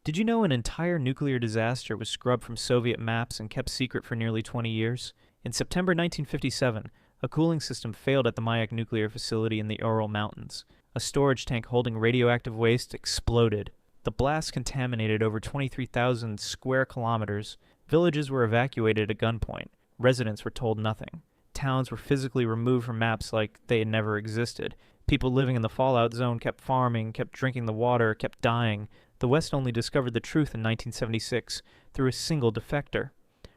Did you know an entire nuclear disaster was scrubbed from Soviet maps and kept secret for nearly 20 years? In September 1957, a cooling system failed at the Mayak nuclear facility in the Ural Mountains. A storage tank holding radioactive waste exploded. The blast contaminated over 23,000 square kilometers. Villages were evacuated at gunpoint. Residents were told nothing. Towns were physically removed from maps like they had never existed. People living in the fallout zone kept farming, kept drinking the water, kept dying. The West only discovered the truth in 1976 through a single defector.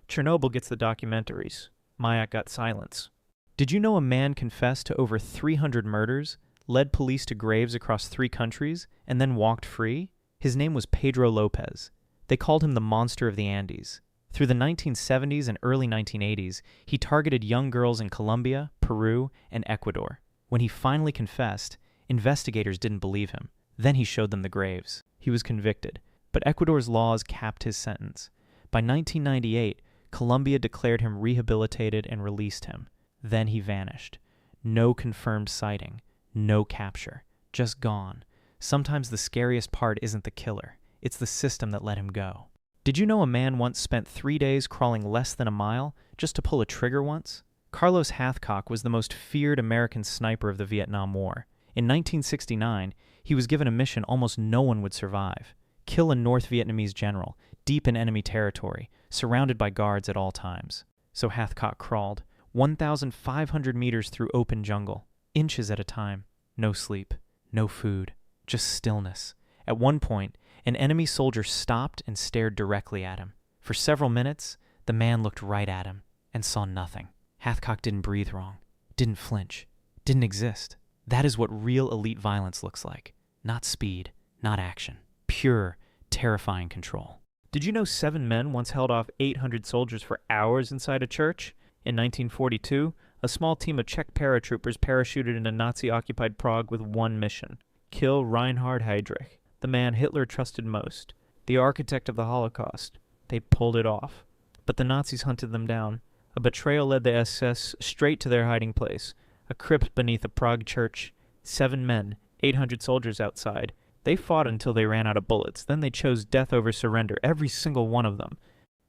Chernobyl gets the documentaries. Mayak got silence. Did you know a man confessed to over 300 murders, led police to graves across 3 countries, and then walked free? His name was Pedro Lopez. They called him the Monster of the Andes. Through the 1970s and early 1980s, he targeted young girls in Colombia, Peru, and Ecuador. When he finally confessed, investigators didn't believe him. Then he showed them the graves. He was convicted, but Ecuador's laws capped his sentence. By 1998, Colombia declared him rehabilitated and released him. Then he vanished. No confirmed sighting, no capture, just gone. Sometimes the scariest part isn't the killer, it's the system that let him go. Did you know a man once spent 3 days crawling less than a mile just to pull a trigger once? Carlos Hathcock was the most feared American sniper of the Vietnam War. In 1969, he was given a mission almost no one would survive. Kill a North Vietnamese general, deep in enemy territory, surrounded by guards at all times. So Hathcock crawled, 1,500 meters through open jungle, inches at a time. No sleep, no food, just stillness. At one point, an enemy soldier stopped and stared directly at him. For several minutes, the man looked right at him and saw nothing. Hathcock didn't breathe wrong, didn't flinch, didn't exist. That is what real elite violence looks like. Not speed, not action. Pure, terrifying control. Did you know 7 men once held off 800 soldiers for hours inside a church? In 1942, a small team of Czech paratroopers parachuted into Nazi-occupied Prague with one mission: kill Reinhard Heydrich, the man Hitler trusted most, the architect of the Holocaust. They pulled it off. But the Nazis hunted them down. A betrayal led the SS straight to their hiding place, a crypt beneath a Prague church. 7 men, 800 soldiers outside. They fought until they ran out of bullets. Then they chose death over surrender, every single one of them.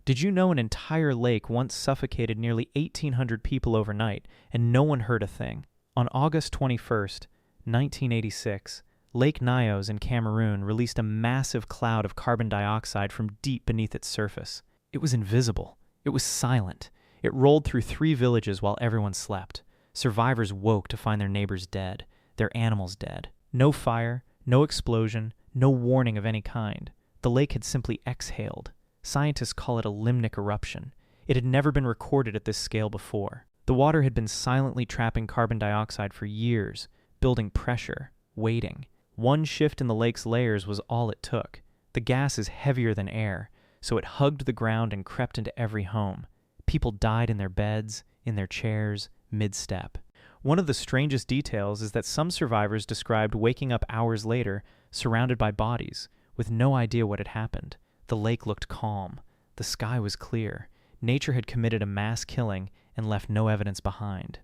Did you know an entire lake once suffocated nearly 1,800 people overnight, and no one heard a thing? On August 21st, 1986, Lake Nyos in Cameroon released a massive cloud of carbon dioxide from deep beneath its surface. It was invisible. It was silent. It rolled through 3 villages while everyone slept. Survivors woke to find their neighbors dead, their animals dead. No fire, no explosion, no warning of any kind. The lake had simply exhaled. Scientists call it a limnic eruption. It had never been recorded at this scale before. The water had been silently trapping carbon dioxide for years, building pressure, waiting. One shift in the lake's layers was all it took. The gas is heavier than air, so it hugged the ground and crept into every home. People died in their beds, in their chairs, mid-step. One of the strangest details is that some survivors described waking up hours later, surrounded by bodies, with no idea what had happened. The lake looked calm. The sky was clear. Nature had committed a mass killing and left no evidence behind.